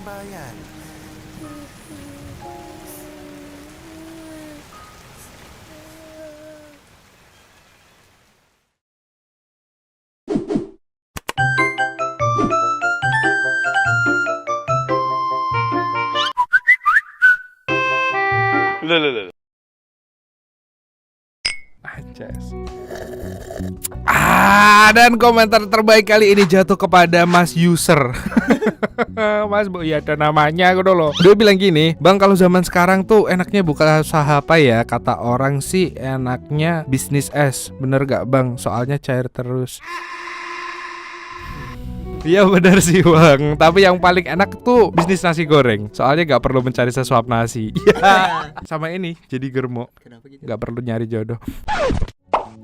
bayan. Loh. Anjas. Dan komentar terbaik kali ini jatuh kepada Mas User. Mas Bu, ya ada namanya aku dulu. Dia bilang gini, "Bang, kalau zaman sekarang tuh enaknya buka usaha apa ya? Kata orang sih enaknya bisnis es. Bener gak Bang? Soalnya cair terus." Iya benar sih Bang, tapi yang paling enak tuh bisnis nasi goreng. Soalnya gak perlu mencari sesuap nasi. Iya. Sama ini jadi germo. Kenapa gitu? Gak perlu nyari jodoh.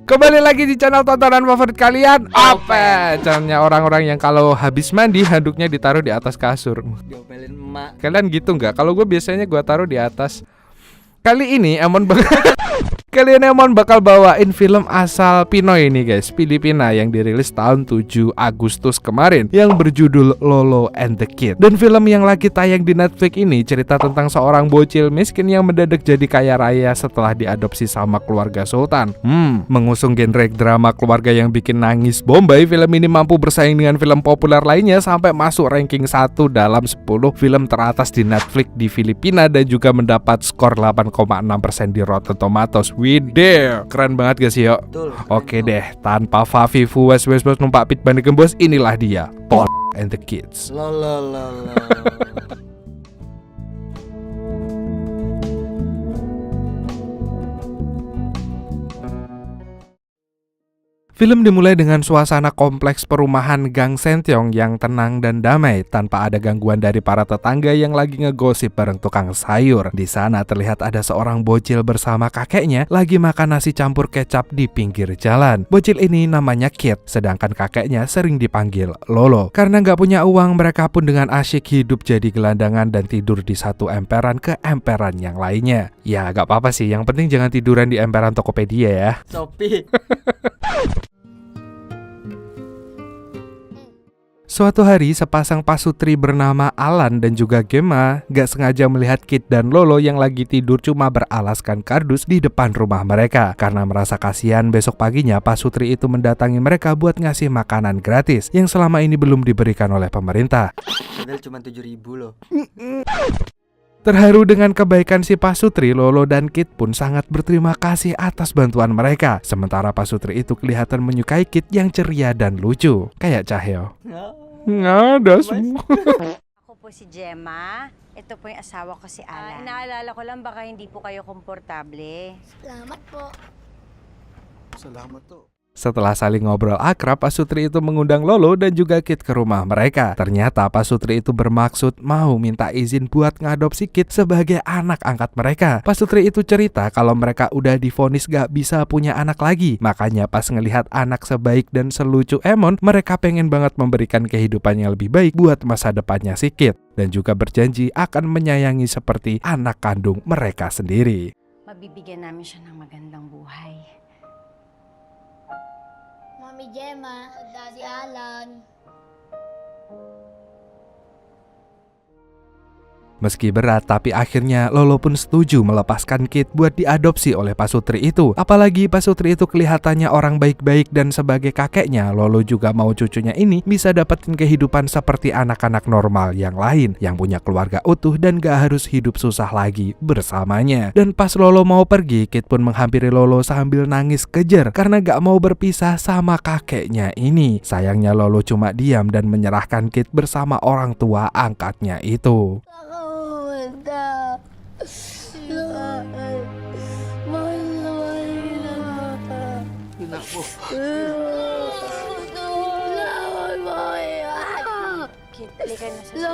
Kembali lagi di channel tontonan favorit kalian, Ope. Channelnya orang-orang yang kalau habis mandi handuknya ditaruh di atas kasur. Diomelin emak. Kalian gitu nggak? Kalau gue biasanya gue taruh di atas. Kali ini kalian Emon bakal bawain film asal Pinoy ini guys, Filipina, yang dirilis tahun 7 Agustus kemarin, yang berjudul Lolo and the Kid. Dan film yang lagi tayang di Netflix ini cerita tentang seorang bocil miskin yang mendadak jadi kaya raya setelah diadopsi sama keluarga sultan. Mengusung genre drama keluarga yang bikin nangis Bombay, film ini mampu bersaing dengan film populer lainnya sampai masuk ranking 1 dalam 10 film teratas di Netflix di Filipina dan juga mendapat skor 8,6% di Rotten Tomatoes. Widih, keren banget gak sih yo? Betul. Oke deh, tanpa Fafi Fues bos numpak pit banding gembos, inilah dia, Paul and the Kids. Lo. Film dimulai dengan suasana kompleks perumahan Gang Sentiong yang tenang dan damai tanpa ada gangguan dari para tetangga yang lagi ngegosip bareng tukang sayur. Di sana terlihat ada seorang bocil bersama kakeknya lagi makan nasi campur kecap di pinggir jalan. Bocil ini namanya Kid, sedangkan kakeknya sering dipanggil Lolo. Karena nggak punya uang, mereka pun dengan asyik hidup jadi gelandangan dan tidur di satu emperan ke emperan yang lainnya. Ya gak apa-apa sih, yang penting jangan tiduran di emperan Tokopedia ya. Shopee. Suatu hari, sepasang pasutri bernama Alan dan juga Gemma gak sengaja melihat Kid dan Lolo yang lagi tidur cuma beralaskan kardus di depan rumah mereka. Karena merasa kasihan, besok paginya pasutri itu mendatangi mereka buat ngasih makanan gratis yang selama ini belum diberikan oleh pemerintah. Padahal cuma 7.000 loh. Terharu dengan kebaikan si pasutri, Lolo dan Kid pun sangat berterima kasih atas bantuan mereka. Sementara pasutri itu kelihatan menyukai Kid yang ceria dan lucu, kayak Cahyo. Nggak ada semua. Ako po si Gemma. Ito po yung asawa ko si Alan. Inaalala ko lang baka hindi po kayo komportable. Selamat po. Selamat tuh. Setelah saling ngobrol akrab, pasutri itu mengundang Lolo dan juga Kid ke rumah mereka. Ternyata pasutri itu bermaksud mau minta izin buat ngadopsi Kid sebagai anak angkat mereka. Pasutri itu cerita kalau mereka udah divonis gak bisa punya anak lagi. Makanya pas ngelihat anak sebaik dan selucu Emon, mereka pengen banget memberikan kehidupan yang lebih baik buat masa depannya si Kid. Dan juga berjanji akan menyayangi seperti anak kandung mereka sendiri. Mabibigyan namin siya ng magandang buhay. Mami Gemma, Daddy Alan. Meski berat, tapi akhirnya Lolo pun setuju melepaskan Kid buat diadopsi oleh pasutri itu. Apalagi pasutri itu kelihatannya orang baik-baik dan sebagai kakeknya, Lolo juga mau cucunya ini bisa dapetin kehidupan seperti anak-anak normal yang lain, yang punya keluarga utuh dan gak harus hidup susah lagi bersamanya. Dan pas Lolo mau pergi, Kid pun menghampiri Lolo sambil nangis kejer karena gak mau berpisah sama kakeknya ini. Sayangnya Lolo cuma diam dan menyerahkan Kid bersama orang tua angkatnya itu. Halika na sa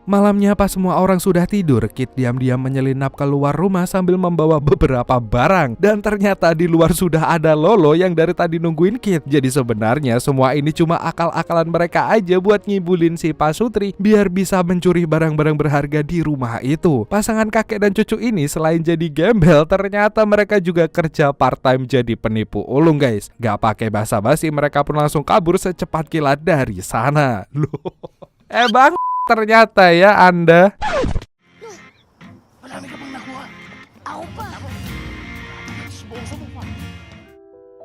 Malamnya pas semua orang sudah tidur, Kid diam-diam menyelinap keluar rumah sambil membawa beberapa barang. Dan ternyata di luar sudah ada Lolo yang dari tadi nungguin Kid. Jadi sebenarnya semua ini cuma akal-akalan mereka aja buat ngibulin si pasutri biar bisa mencuri barang-barang berharga di rumah itu. Pasangan kakek dan cucu ini selain jadi gembel, ternyata mereka juga kerja part-time jadi penipu ulung guys. Gak pakai basa-basi, mereka pun langsung kabur secepat kilat dari sana. Loh. Bang, ternyata ya Anda.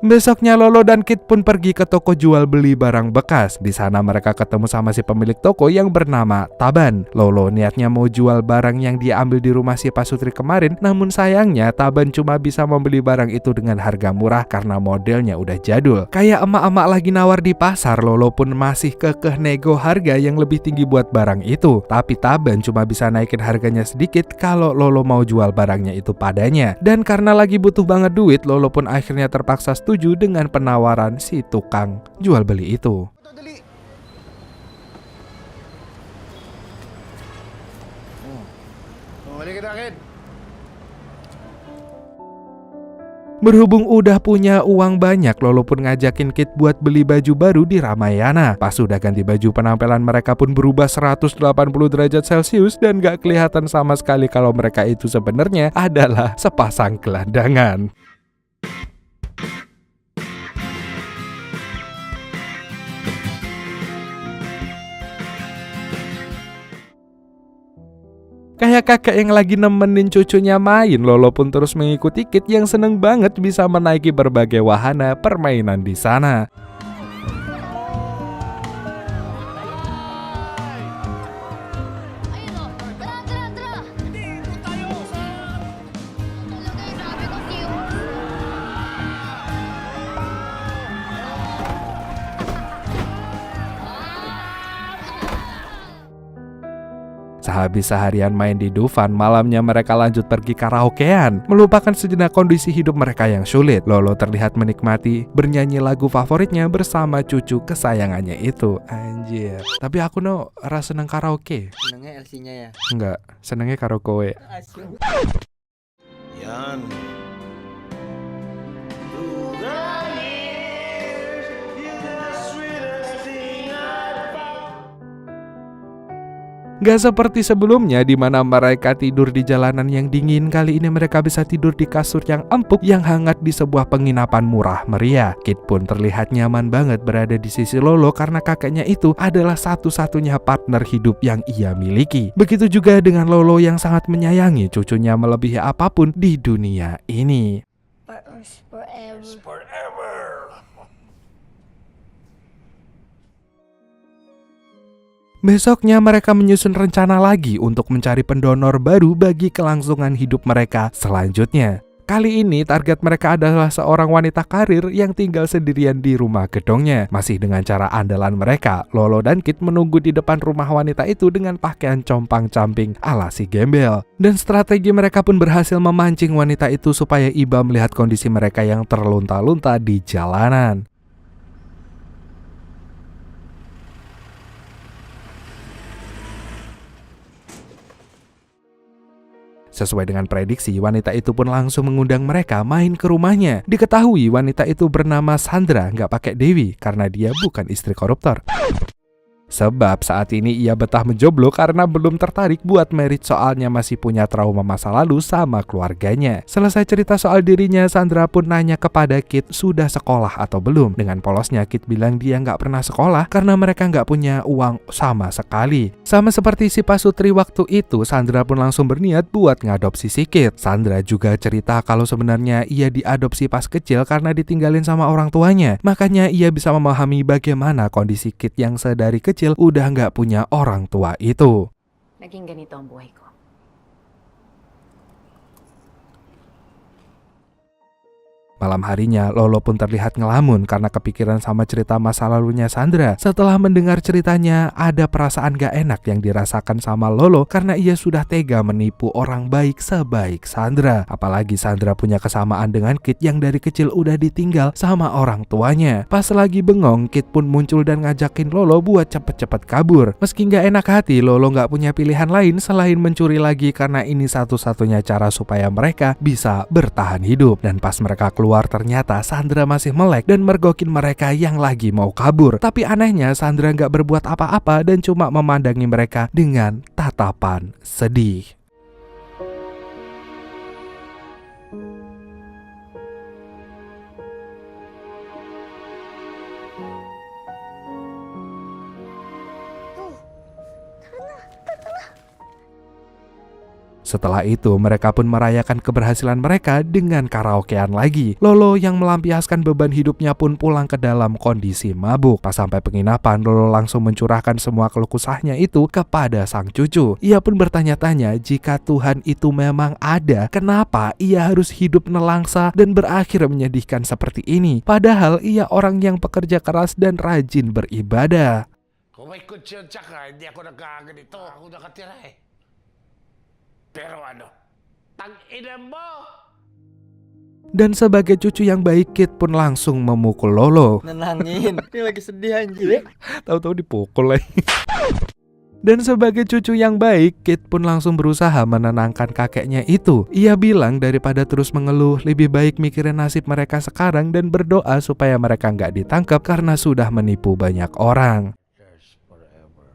Besoknya Lolo dan Kit pun pergi ke toko jual beli barang bekas. Di sana mereka ketemu sama si pemilik toko yang bernama Taban. Lolo niatnya mau jual barang yang dia ambil di rumah si Pasutri kemarin, namun sayangnya Taban cuma bisa membeli barang itu dengan harga murah karena modelnya udah jadul. Kayak emak-emak lagi nawar di pasar, Lolo pun masih kekeh nego harga yang lebih tinggi buat barang itu. Tapi Taban cuma bisa naikin harganya sedikit kalau Lolo mau jual barangnya itu padanya. Dan karena lagi butuh banget duit, Lolo pun akhirnya terpaksa setuju dengan penawaran si tukang jual beli itu. Berhubung udah punya uang banyak, Lolo pun ngajakin Kit buat beli baju baru di Ramayana. Pas udah ganti baju, penampilan mereka pun berubah 180 derajat Celcius dan gak kelihatan sama sekali kalau mereka itu sebenarnya adalah sepasang gelandangan. Kayak kakek yang lagi nemenin cucunya main, Lolo pun terus mengikuti Kit yang seneng banget bisa menaiki berbagai wahana permainan di sana. Sehabis seharian main di Dufan, malamnya mereka lanjut pergi karaokean, melupakan sejenak kondisi hidup mereka yang sulit. Lolo terlihat menikmati bernyanyi lagu favoritnya bersama cucu kesayangannya itu. Anjir. Tapi aku rasa seneng karaoke. Senengnya LC-nya ya. Enggak, senengnya karaoke. Yan. Gak seperti sebelumnya di mana mereka tidur di jalanan yang dingin, kali ini mereka bisa tidur di kasur yang empuk yang hangat di sebuah penginapan murah meriah. Kit pun terlihat nyaman banget berada di sisi Lolo karena kakeknya itu adalah satu-satunya partner hidup yang ia miliki. Begitu juga dengan Lolo yang sangat menyayangi cucunya melebihi apapun di dunia ini. Besoknya mereka menyusun rencana lagi untuk mencari pendonor baru bagi kelangsungan hidup mereka selanjutnya. Kali ini target mereka adalah seorang wanita karir yang tinggal sendirian di rumah gedongnya. Masih dengan cara andalan mereka, Lolo dan Kit menunggu di depan rumah wanita itu dengan pakaian compang-camping ala si gembel. Dan strategi mereka pun berhasil memancing wanita itu supaya iba melihat kondisi mereka yang terlunta-lunta di jalanan. Sesuai dengan prediksi, wanita itu pun langsung mengundang mereka main ke rumahnya. Diketahui wanita itu bernama Sandra, nggak pakai Dewi, karena dia bukan istri koruptor. Sebab saat ini ia betah menjomblo karena belum tertarik buat merit, soalnya masih punya trauma masa lalu sama keluarganya. Selesai cerita soal dirinya, Sandra pun nanya kepada Kit sudah sekolah atau belum. Dengan polosnya Kit bilang dia nggak pernah sekolah karena mereka nggak punya uang sama sekali. Sama seperti si Pasutri waktu itu, Sandra pun langsung berniat buat ngadopsi si Kit. Sandra juga cerita kalau sebenarnya ia diadopsi pas kecil karena ditinggalin sama orang tuanya. Makanya ia bisa memahami bagaimana kondisi Kit yang sedari kecil udah nggak punya orang tua itu. Naging ganito ang buhay ko. Malam harinya, Lolo pun terlihat ngelamun karena kepikiran sama cerita masa lalunya Sandra. Setelah mendengar ceritanya, ada perasaan gak enak yang dirasakan sama Lolo karena ia sudah tega menipu orang baik sebaik Sandra. Apalagi Sandra punya kesamaan dengan Kit yang dari kecil udah ditinggal sama orang tuanya. Pas lagi bengong, Kit pun muncul dan ngajakin Lolo buat cepet-cepet kabur. Meski gak enak hati, Lolo gak punya pilihan lain selain mencuri lagi karena ini satu-satunya cara supaya mereka bisa bertahan hidup. Dan pas mereka keluar, ternyata Sandra masih melek dan mergokin mereka yang lagi mau kabur. Tapi anehnya Sandra nggak berbuat apa-apa dan cuma memandangi mereka dengan tatapan sedih. Setelah itu mereka pun merayakan keberhasilan mereka dengan karaokean lagi. Lolo yang melampiaskan beban hidupnya pun pulang ke dalam kondisi mabuk. Pas sampai penginapan, Lolo langsung mencurahkan semua keluh kesahnya itu kepada sang cucu. Ia pun bertanya-tanya jika Tuhan itu memang ada, kenapa ia harus hidup nelangsa dan berakhir menyedihkan seperti ini. Padahal ia orang yang pekerja keras dan rajin beribadah. Kung may kutsyon tsaka, hindi ako nagkaganito. Ako nakatira eh. Pero ano, tang-ina mo! Dan sebagai cucu yang baik, Kit pun langsung memukul Lolo. Nenangin. Ini lagi sedih anjir. Tahu-tahu dipukul lagi. Dan sebagai cucu yang baik, Kit pun langsung berusaha menenangkan kakeknya itu. Ia bilang daripada terus mengeluh, lebih baik mikirin nasib mereka sekarang dan berdoa supaya mereka nggak ditangkap karena sudah menipu banyak orang. Yes, forever.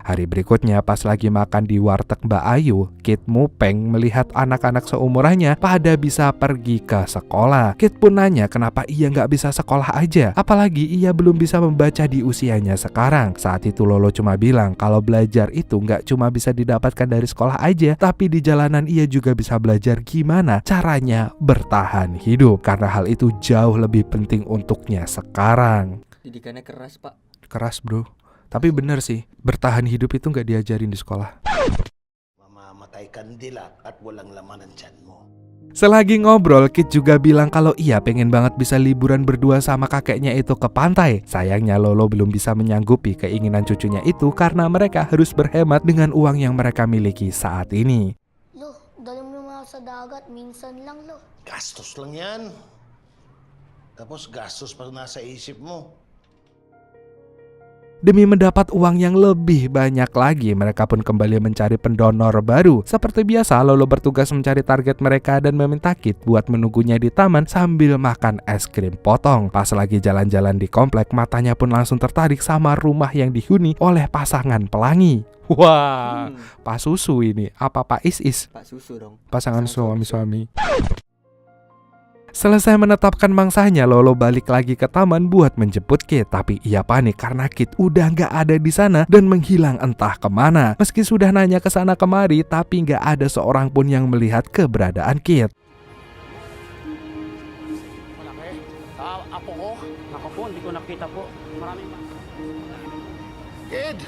Hari berikutnya pas lagi makan di warteg Mbak Ayu, Kit mupeng melihat anak-anak seumurannya pada bisa pergi ke sekolah. Kit pun nanya kenapa ia nggak bisa sekolah aja, apalagi ia belum bisa membaca di usianya sekarang. Saat itu Lolo cuma bilang kalau belajar itu nggak cuma bisa didapatkan dari sekolah aja, tapi di jalanan ia juga bisa belajar gimana caranya bertahan hidup. Karena hal itu jauh lebih penting untuknya sekarang. Didikannya keras, Pak. Keras bro. Tapi bener sih, bertahan hidup itu nggak diajarin di sekolah. Mamamatay kandila at walang laman ang tiyan mo. Selagi ngobrol, Kit juga bilang kalau ia pengen banget bisa liburan berdua sama kakeknya itu ke pantai. Sayangnya Lolo belum bisa menyanggupi keinginan cucunya itu karena mereka harus berhemat dengan uang yang mereka miliki saat ini. Lo, dali mo naman ako sa dagat. Minsan lang, lo. Gastos lang yan. Tapos gastos pa nasa isip mo. Demi mendapat uang yang lebih banyak lagi, mereka pun kembali mencari pendonor baru. Seperti biasa, Lolo bertugas mencari target mereka dan meminta Kit buat menunggunya di taman sambil makan es krim potong. Pas lagi jalan-jalan di komplek, matanya pun langsung tertarik sama rumah yang dihuni oleh pasangan pelangi. Wah, Pak Susu ini, apa Pak Is? Pak Susu dong. Pasangan suami-suami. Selesai menetapkan mangsanya, Lolo balik lagi ke taman buat menjemput Kit. Tapi ia panik karena Kit udah nggak ada di sana dan menghilang entah kemana. Meski sudah nanya ke sana kemari, tapi nggak ada seorang pun yang melihat keberadaan Kit. Malaki. Apo ko? Ako po, hindi ko nakita po. Maraming Kid!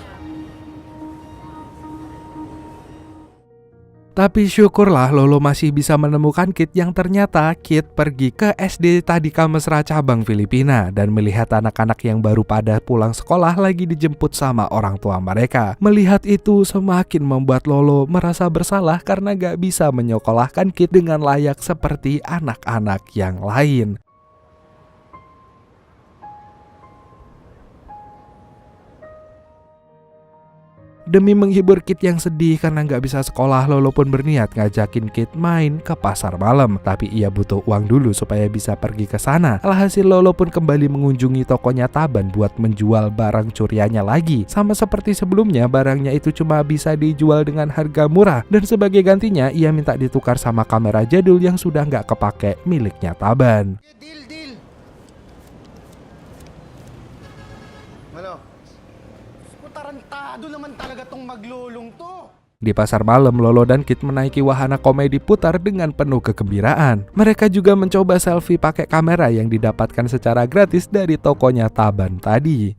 Tapi syukurlah Lolo masih bisa menemukan Kit yang ternyata Kit pergi ke SD Tadika Mesra cabang Filipina dan melihat anak-anak yang baru pada pulang sekolah lagi dijemput sama orang tua mereka. Melihat itu semakin membuat Lolo merasa bersalah karena gak bisa menyekolahkan Kit dengan layak seperti anak-anak yang lain. Demi menghibur Kit yang sedih karena nggak bisa sekolah, Lolo pun berniat ngajakin Kit main ke pasar malam. Tapi ia butuh uang dulu supaya bisa pergi ke sana. Alhasil Lolo pun kembali mengunjungi tokonya Taban buat menjual barang curiannya lagi. Sama seperti sebelumnya, barangnya itu cuma bisa dijual dengan harga murah. Dan sebagai gantinya, ia minta ditukar sama kamera jadul yang sudah nggak kepake miliknya Taban. Deal, deal! Ano? Tarantado naman talaga tong maglulong to. Di pasar malam, Lolo dan Kit menaiki wahana komedi putar dengan penuh kegembiraan. Mereka juga mencoba selfie pakai kamera yang didapatkan secara gratis dari tokonya Taban tadi.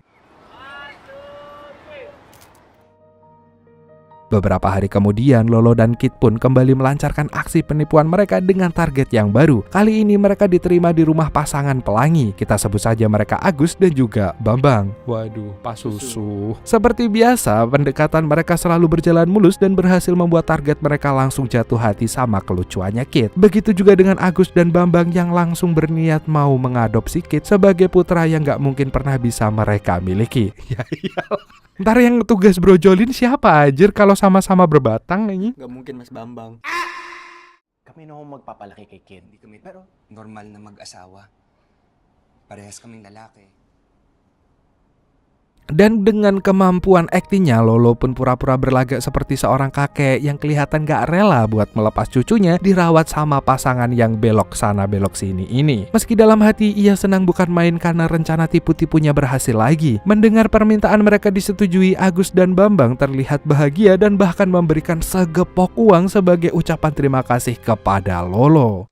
Beberapa hari kemudian, Lolo dan Kit pun kembali melancarkan aksi penipuan mereka dengan target yang baru. Kali ini mereka diterima di rumah pasangan pelangi. Kita sebut saja mereka Agus dan juga Bambang. Waduh, Pak Susu. Seperti biasa, pendekatan mereka selalu berjalan mulus dan berhasil membuat target mereka langsung jatuh hati sama kelucuannya Kit. Begitu juga dengan Agus dan Bambang yang langsung berniat mau mengadopsi Kit sebagai putra yang gak mungkin pernah bisa mereka miliki. Ya iyalah. Ntar yang tugas brojolin siapa anjir kalau sama-sama berbatang ini? Gak mungkin Mas Bambang. Kami na magpapalaki kay Kid. Hindi kami normal na mag-asawa. Parehas kaming lalaki. Dan dengan kemampuan aktingnya, Lolo pun pura-pura berlagak seperti seorang kakek yang kelihatan gak rela buat melepas cucunya dirawat sama pasangan yang belok sana belok sini ini. Meski dalam hati ia senang bukan main karena rencana tipu-tipunya berhasil lagi. Mendengar permintaan mereka disetujui, Agus dan Bambang terlihat bahagia dan bahkan memberikan segepok uang sebagai ucapan terima kasih kepada Lolo.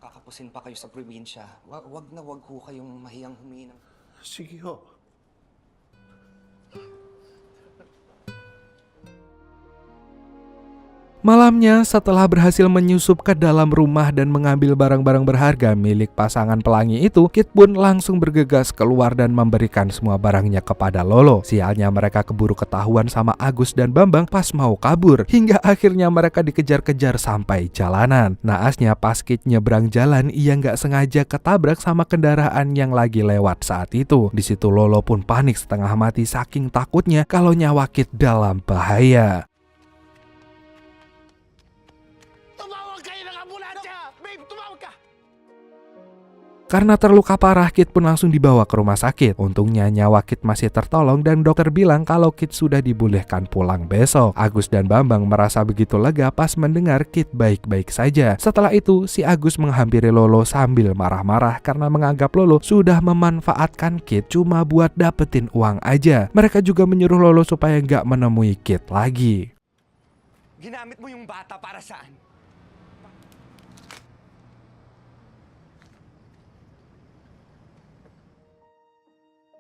Kakapusin pa kayo sa probinsya. Wag na wag ho kayong mahiyang humingi ng... Sige ho. Malamnya, setelah berhasil menyusup ke dalam rumah dan mengambil barang-barang berharga milik pasangan pelangi itu, Kit pun langsung bergegas keluar dan memberikan semua barangnya kepada Lolo. Sialnya mereka keburu ketahuan sama Agus dan Bambang pas mau kabur, hingga akhirnya mereka dikejar-kejar sampai jalanan. Naasnya pas Kit nyebrang jalan, ia nggak sengaja ketabrak sama kendaraan yang lagi lewat saat itu. Di situ Lolo pun panik setengah mati saking takutnya kalau nyawa Kit dalam bahaya. Karena terluka parah, Kit pun langsung dibawa ke rumah sakit. Untungnya nyawa Kit masih tertolong dan dokter bilang kalau Kit sudah dibolehkan pulang besok. Agus dan Bambang merasa begitu lega pas mendengar Kit baik-baik saja. Setelah itu, si Agus menghampiri Lolo sambil marah-marah karena menganggap Lolo sudah memanfaatkan Kit cuma buat dapetin uang aja. Mereka juga menyuruh Lolo supaya nggak menemui Kit lagi. Ginamit mo yung bata para saan?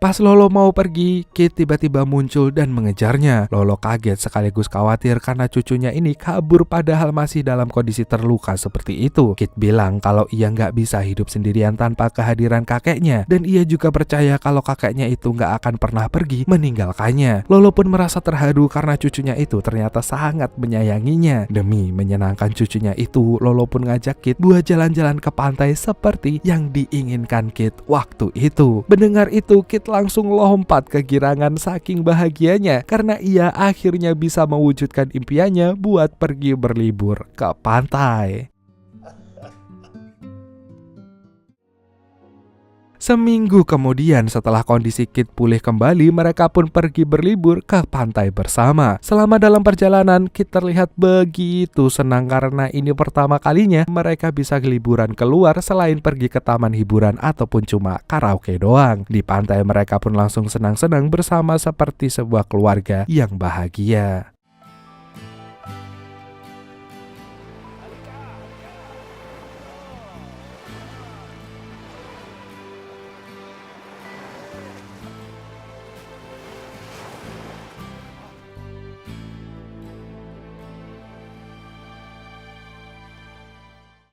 Pas Lolo mau pergi, Kit tiba-tiba muncul dan mengejarnya. Lolo kaget sekaligus khawatir karena cucunya ini kabur padahal masih dalam kondisi terluka seperti itu. Kit bilang kalau ia nggak bisa hidup sendirian tanpa kehadiran kakeknya, dan ia juga percaya kalau kakeknya itu nggak akan pernah pergi meninggalkannya. Lolo pun merasa terharu karena cucunya itu ternyata sangat menyayanginya. Demi menyenangkan cucunya itu, Lolo pun ngajak Kit buat jalan-jalan ke pantai seperti yang diinginkan Kit waktu itu. Mendengar itu, Kit langsung lompat kegirangan saking bahagianya karena ia akhirnya bisa mewujudkan impiannya buat pergi berlibur ke pantai. Seminggu kemudian setelah kondisi Kit pulih kembali, mereka pun pergi berlibur ke pantai bersama. Selama dalam perjalanan, Kit terlihat begitu senang karena ini pertama kalinya mereka bisa liburan keluar selain pergi ke taman hiburan ataupun cuma karaoke doang. Di pantai mereka pun langsung senang-senang bersama seperti sebuah keluarga yang bahagia.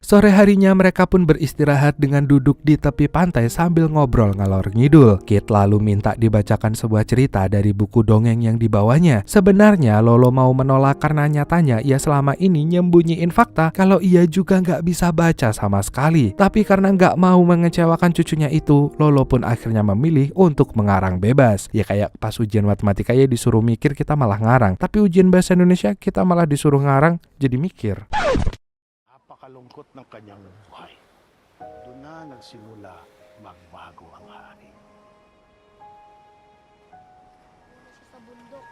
Sore harinya mereka pun beristirahat dengan duduk di tepi pantai sambil ngobrol ngalor ngidul. Kit lalu minta dibacakan sebuah cerita dari buku dongeng yang dibawanya. Sebenarnya Lolo mau menolak karena nyatanya ia selama ini nyembunyiin fakta kalau ia juga nggak bisa baca sama sekali. Tapi karena nggak mau mengecewakan cucunya itu, Lolo pun akhirnya memilih untuk mengarang bebas. Ya kayak pas ujian matematika ya disuruh mikir kita malah ngarang. Tapi ujian bahasa Indonesia kita malah disuruh ngarang jadi mikir. Napakalungkot ng kanyang buhay. Doon na nagsimula magbago ang hari. Sa bundok.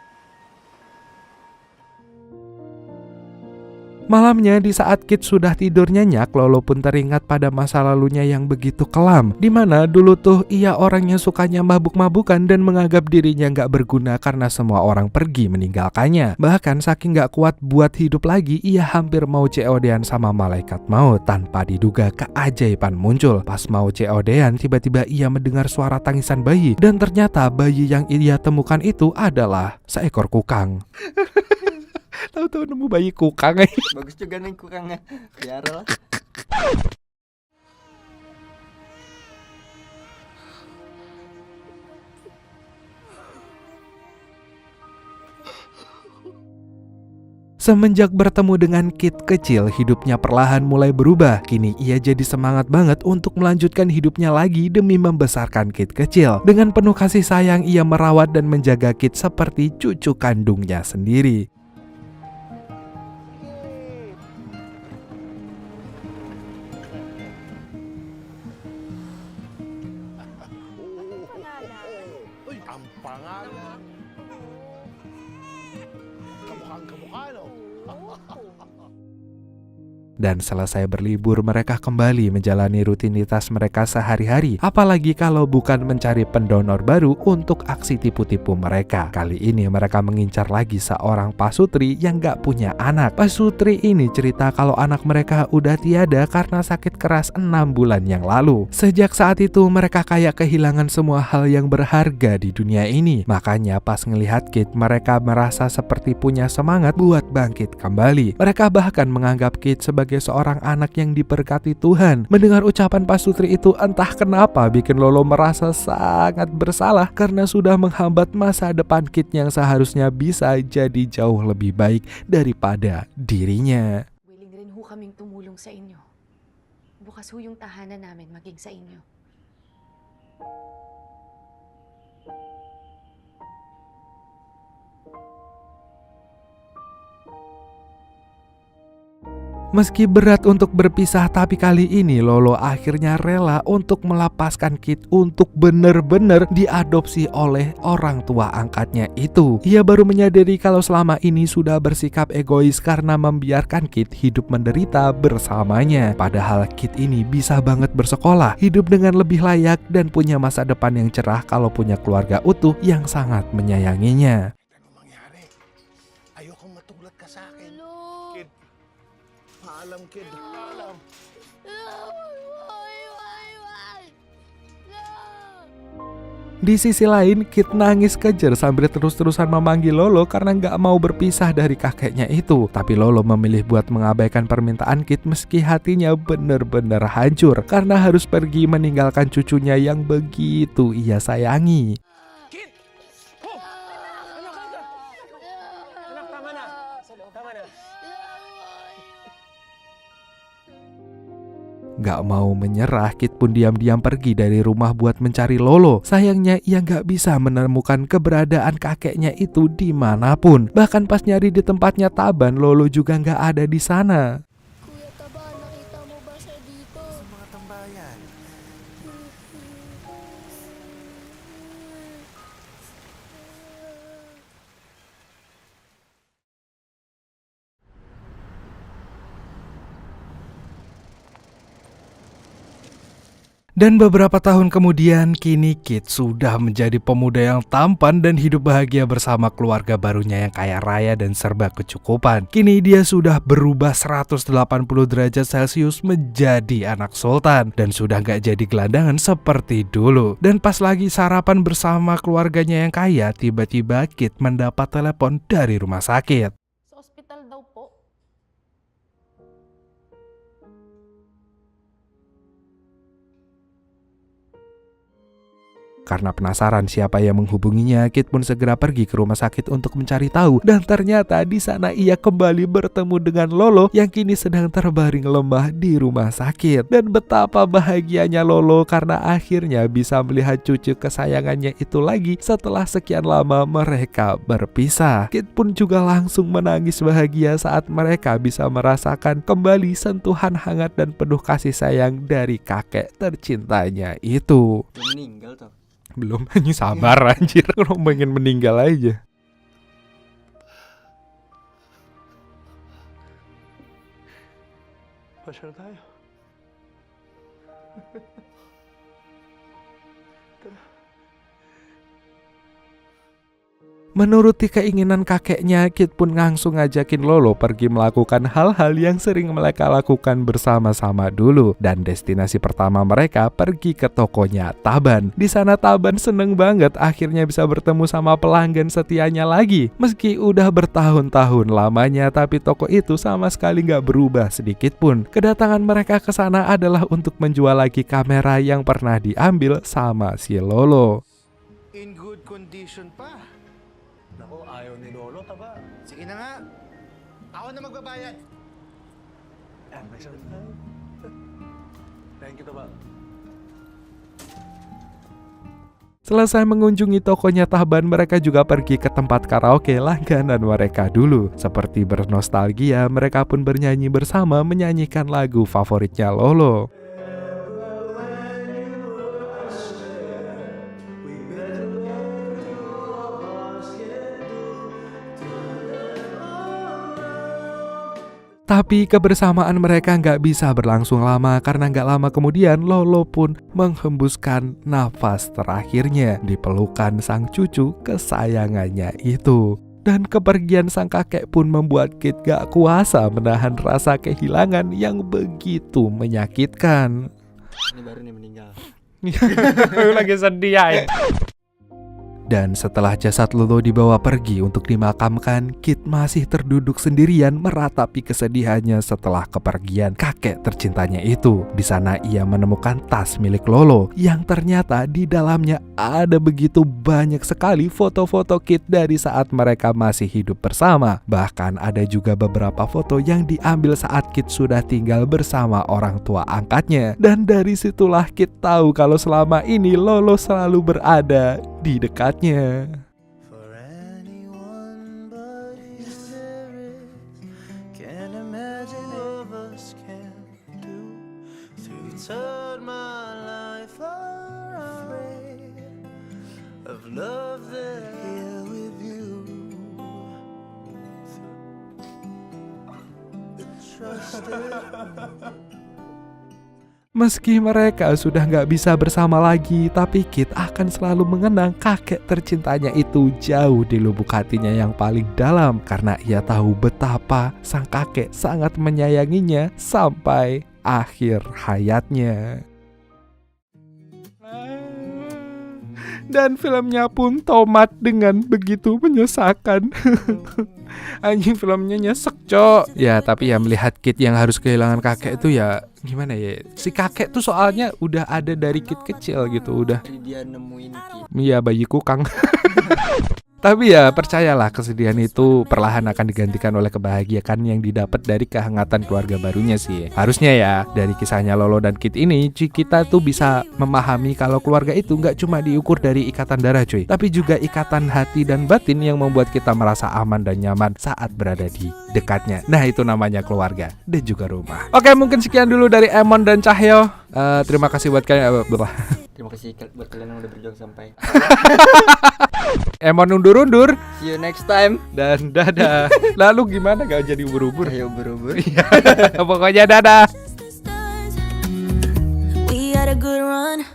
Malamnya di saat Kit sudah tidur nyenyak, Lolo pun teringat pada masa lalunya yang begitu kelam. Dimana dulu tuh ia orangnya sukanya mabuk-mabukan dan menganggap dirinya gak berguna karena semua orang pergi meninggalkannya. Bahkan saking gak kuat buat hidup lagi, ia hampir mau COD-an sama malaikat maut. Tanpa diduga keajaiban muncul. Pas mau COD-an, tiba-tiba ia mendengar suara tangisan bayi. Dan ternyata bayi yang ia temukan itu adalah seekor kukang. Tahu-tahu nemu bayi kukang. Bagus juga nih kukangnya. Biar lah. Semenjak bertemu dengan Kit kecil, hidupnya perlahan mulai berubah. Kini ia jadi semangat banget untuk melanjutkan hidupnya lagi demi membesarkan Kit kecil. Dengan penuh kasih sayang, ia merawat dan menjaga Kit seperti cucu kandungnya sendiri. Ang pangalan. Kamukhang kamukha, no? Dan selesai berlibur, mereka kembali menjalani rutinitas mereka sehari-hari. Apalagi kalau bukan mencari pendonor baru untuk aksi tipu-tipu mereka. Kali ini mereka mengincar lagi seorang pasutri yang gak punya anak. Pasutri ini cerita kalau anak mereka udah tiada karena sakit keras 6 bulan yang lalu. Sejak saat itu mereka kayak kehilangan semua hal yang berharga di dunia ini. Makanya pas ngelihat Kit, mereka merasa seperti punya semangat buat bangkit kembali. Mereka bahkan menganggap Kit sebagai seorang anak yang diberkati Tuhan. Mendengar ucapan pasutri itu, entah kenapa bikin Lolo merasa sangat bersalah karena sudah menghambat masa depan Kit yang seharusnya bisa jadi jauh lebih baik daripada dirinya. Willing rin ho kaming tumulong sa inyo. Bukas ho yung tahanan namin maging sa inyo. Meski berat untuk berpisah, tapi kali ini Lolo akhirnya rela untuk melepaskan Kit untuk bener-bener diadopsi oleh orang tua angkatnya itu. Ia baru menyadari kalau selama ini sudah bersikap egois karena membiarkan Kit hidup menderita bersamanya. Padahal Kit ini bisa banget bersekolah, hidup dengan lebih layak, dan punya masa depan yang cerah kalau punya keluarga utuh yang sangat menyayanginya. Ano mangyari? Ayokong matulad ka sa akin. Hello? Kid. Paalam, Kid. Paalam. Di sisi lain, Kit nangis kejer sambil terus-terusan memanggil Lolo karena gak mau berpisah dari kakeknya itu. Tapi Lolo memilih buat mengabaikan permintaan Kit meski hatinya bener-bener hancur karena harus pergi meninggalkan cucunya yang begitu ia sayangi. Kid! Oh! Anak ka! Anak, tama na. Tama na. Gak mau menyerah, Kit pun diam-diam pergi dari rumah buat mencari Lolo. Sayangnya ia gak bisa menemukan keberadaan kakeknya itu dimanapun. Bahkan pas nyari di tempatnya Taban, Lolo juga gak ada di sana. Kuya Taba, nakita mo ba siya dito? Sa mga tambayan. Dan beberapa tahun kemudian, kini Kit sudah menjadi pemuda yang tampan dan hidup bahagia bersama keluarga barunya yang kaya raya dan serba kecukupan. Kini dia sudah berubah 180 derajat Celcius menjadi anak sultan dan sudah gak jadi gelandangan seperti dulu. Dan pas lagi sarapan bersama keluarganya yang kaya, tiba-tiba Kit mendapat telepon dari rumah sakit. Sa ospital daw po. Karena penasaran siapa yang menghubunginya, Kit pun segera pergi ke rumah sakit untuk mencari tahu. Dan ternyata di sana ia kembali bertemu dengan Lolo yang kini sedang terbaring lemah di rumah sakit. Dan betapa bahagianya Lolo karena akhirnya bisa melihat cucu kesayangannya itu lagi setelah sekian lama mereka berpisah. Kit pun juga langsung menangis bahagia saat mereka bisa merasakan kembali sentuhan hangat dan penuh kasih sayang dari kakek tercintanya itu. Udah meninggal tuh. Belum, hanya sabar anjir, orang pengen meninggal aja. Pasyal tayo. Menuruti keinginan kakeknya, Kit pun langsung ngajakin Lolo pergi melakukan hal-hal yang sering mereka lakukan bersama-sama dulu. Dan destinasi pertama mereka pergi ke tokonya Taban. Di sana Taban seneng banget akhirnya bisa bertemu sama pelanggan setianya lagi. Meski udah bertahun-tahun lamanya, tapi toko itu sama sekali gak berubah sedikit pun. Kedatangan mereka ke sana adalah untuk menjual lagi kamera yang pernah diambil sama si Lolo. In good condition pa. Naku, ayaw ni Lolo, Taba. Sige na nga. Ako na magbabayad. May sagot tayo. Thank you, Taba. Selesai mengunjungi tokonya Taban, mereka juga pergi ke tempat karaoke langganan mereka dulu. Seperti bernostalgia, mereka pun bernyanyi bersama menyanyikan lagu favoritnya Lolo. Tapi kebersamaan mereka nggak bisa berlangsung lama karena nggak lama kemudian Lolo pun menghembuskan nafas terakhirnya di pelukan sang cucu kesayangannya itu. Dan kepergian sang kakek pun membuat Kit gak kuasa menahan rasa kehilangan yang begitu menyakitkan. Ini baru nih meninggal. Lagi sedih ya. Dan setelah jasad Lolo dibawa pergi untuk dimakamkan, Kit masih terduduk sendirian meratapi kesedihannya setelah kepergian kakek tercintanya itu. Di sana ia menemukan tas milik Lolo yang ternyata di dalamnya ada begitu banyak sekali foto-foto Kit dari saat mereka masih hidup bersama. Bahkan ada juga beberapa foto yang diambil saat Kit sudah tinggal bersama orang tua angkatnya. Dan dari situlah Kit tahu kalau selama ini Lolo selalu berada di dekatnya. For anyone but his spirit, can't imagine of us can do. So you turn my life around of love that I hear with you. Trusted. Meski mereka sudah nggak bisa bersama lagi, tapi Kit akan selalu mengenang kakek tercintanya itu jauh di lubuk hatinya yang paling dalam. Karena ia tahu betapa sang kakek sangat menyayanginya sampai akhir hayatnya. Dan filmnya pun tamat dengan begitu menyesakan. Anjing, filmnya nyesek, cok. Ya tapi ya melihat Kit yang harus kehilangan kakek itu ya gimana ya. Si kakek tuh soalnya udah ada dari Kit kecil gitu. Udah Jadi dia nemuin Kit. iya bayi kukang. Tapi ya percayalah, kesedihan itu perlahan akan digantikan oleh kebahagiaan yang didapat dari kehangatan keluarga barunya sih. Harusnya ya dari kisahnya Lolo dan Kit ini kita tuh bisa memahami kalau keluarga itu nggak cuma diukur dari ikatan darah cuy, tapi juga ikatan hati dan batin yang membuat kita merasa aman dan nyaman saat berada di dekatnya. Nah itu namanya keluarga dan juga rumah. Oke, mungkin sekian dulu dari Emon dan Cahyo. Terima kasih buat kalian. Terima kasih buat kalian yang udah berjuang sampai. Emon undur-undur. See you next time. Dan dadah. Lalu gimana gak jadi ubur-ubur? Ayo ubur-ubur. Pokoknya dadah. We had a good run,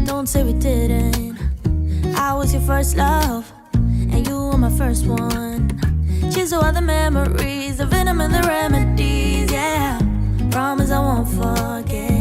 don't say we didn't. I was your first love, and you were my first one. Cheers to all the memories, the venom and the remedies, yeah. Promise I won't forget.